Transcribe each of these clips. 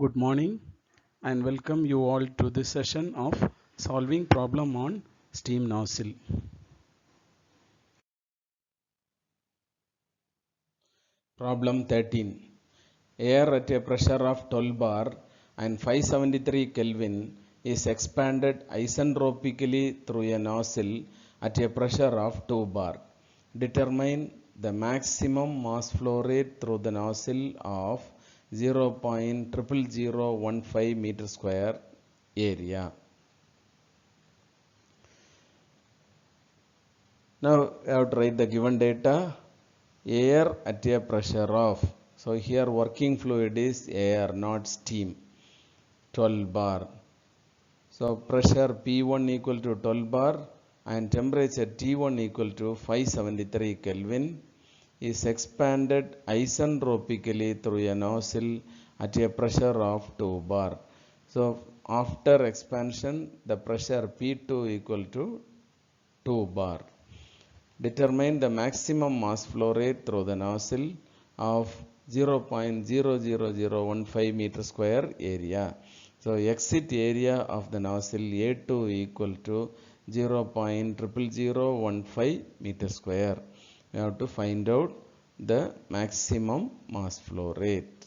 Good morning and welcome you all to this session of solving problem on steam nozzle. Problem 13. Air at a pressure of 12 bar and 573 Kelvin is expanded isentropically through a nozzle at a pressure of 2 bar. Determine the maximum mass flow rate through the nozzle of 0.00015 meter square area. Now we have to write the given data. Air at a pressure of, so here working fluid is air, not steam, 12 bar. So pressure P1 equal to 12 bar and temperature T1 equal to 573 Kelvin is expanded isentropically through a nozzle at a pressure of 2 bar. So after expansion, the pressure P2 equal to 2 bar. Determine the maximum mass flow rate through the nozzle of 0.00015 meter square area. So exit area of the nozzle A2 equal to 0.00015 meter square. We have to find out the maximum mass flow rate.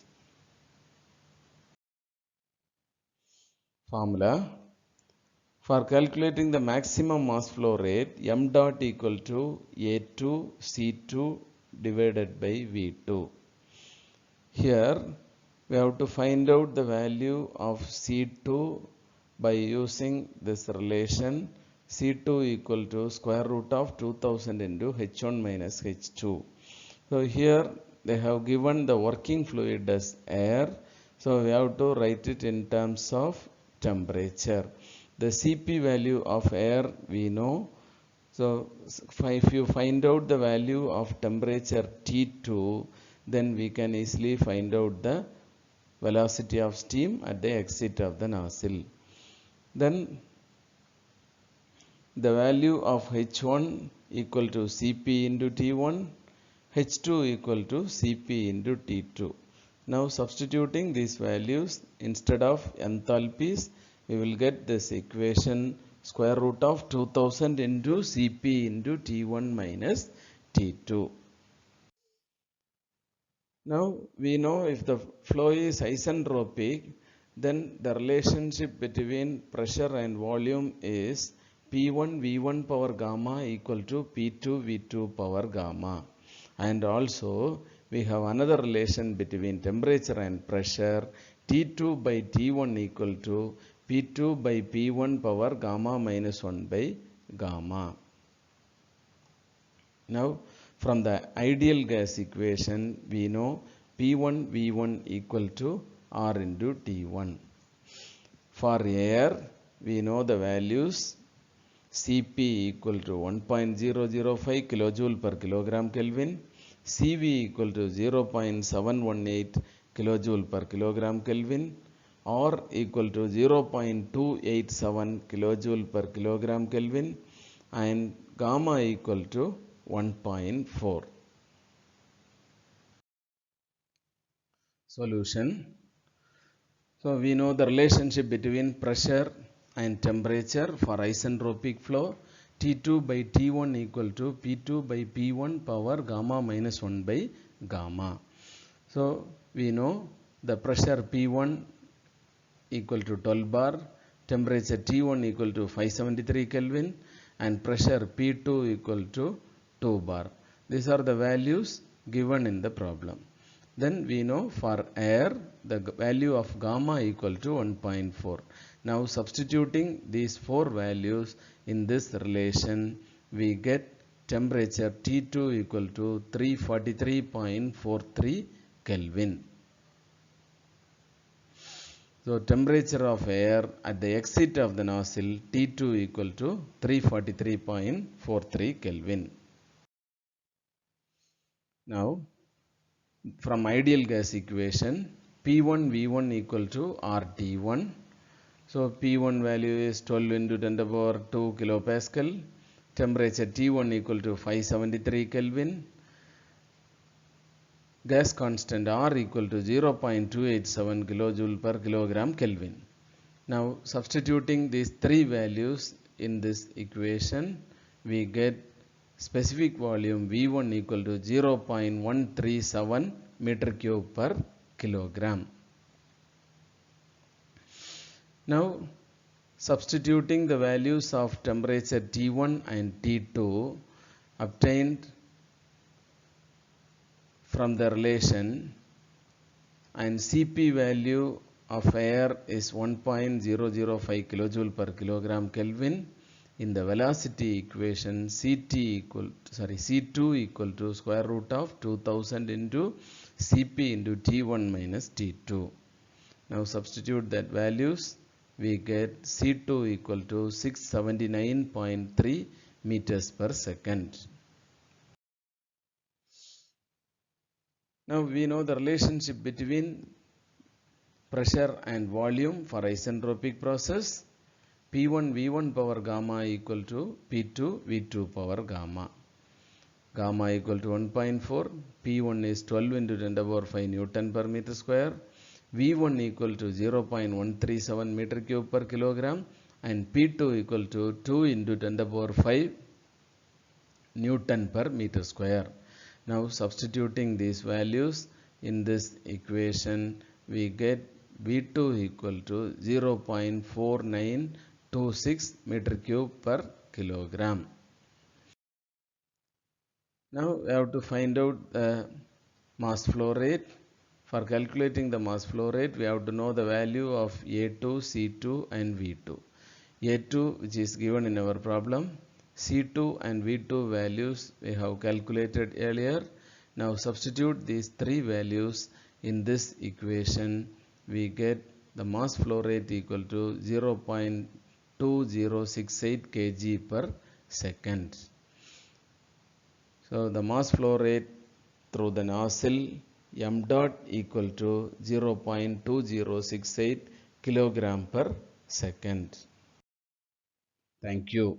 Formula. For calculating the maximum mass flow rate, m dot equal to A2 C2 divided by V2. Here we have to find out the value of C2 by using this relation C2 equal to square root of 2000 into H1 minus H2. So here they have given the working fluid as air. So we have to write it in terms of temperature. The Cp value of air we know. So if you find out the value of temperature T2, then we can easily find out the velocity of steam at the exit of the nozzle. Then the value of H1 equal to Cp into T1, H2 equal to Cp into T2. Now substituting these values instead of enthalpies, we will get this equation square root of 2000 into Cp into T1 minus T2. Now we know if the flow is isentropic, then the relationship between pressure and volume is P1 V1 power gamma equal to P2 V2 power gamma. And also we have another relation between temperature and pressure, T2 by T1 equal to P2 by P1 power gamma minus 1 by gamma. Now from the ideal gas equation we know P1 V1 equal to R into T1. For air we know the values Cp equal to 1.005 kilojoule per kilogram Kelvin, Cv equal to 0.718 kilojoule per kilogram Kelvin, R equal to 0.287 kilojoule per kilogram Kelvin, and gamma equal to 1.4. Solution. So we know the relationship between pressure and temperature for isentropic flow. T2 by T1 equal to P2 by P1 power gamma minus 1 by gamma. So we know the pressure P1 equal to 12 bar, temperature T1 equal to 573 Kelvin, and pressure P2 equal to 2 bar. These are the values given in the problem. Then we know for air the value of gamma equal to 1.4. Now substituting these four values in this relation, we get temperature T2 equal to 343.43 Kelvin. So temperature of air at the exit of the nozzle T2 equal to 343.43 Kelvin. Now from ideal gas equation P1 V1 equal to RT1. So P1 value is 12 into 10 to the power 2 kilopascal. Temperature T1 equal to 573 Kelvin. gas constant R equal to 0.287 kilojoule per kilogram Kelvin. Now substituting these three values in this equation, we get specific volume V1 equal to 0.137 meter cube per kilogram. Now substituting the values of temperature T1 and T2 obtained from the relation, and Cp value of air is 1.005 kilojoule per kilogram Kelvin. In the velocity equation, C2 equal to square root of 2000 into Cp into T1 minus T2. Now substitute that values, we get C2 equal to 679.3 meters per second. Now we know the relationship between pressure and volume for isentropic process. P1 V1 power gamma equal to P2 V2 power gamma. Gamma equal to 1.4. P1 is 12 into 10 to the power 5 Newton per meter square. V1 equal to 0.137 meter cube per kilogram, and P2 equal to 2 into 10 to the power 5 Newton per meter square. Now substituting these values in this equation, we get V2 equal to 0.4926 meter cube per kilogram. Now we have to find out the mass flow rate. For calculating the mass flow rate, we have to know the value of A2, C2 and V2. A2, which is given in our problem, C2 and V2 values we have calculated earlier. Now substitute these three values in this equation, we get the mass flow rate equal to 0.2068 kg per second. So the mass flow rate through the nozzle m dot equal to 0.2068 kilogram per second. Thank you.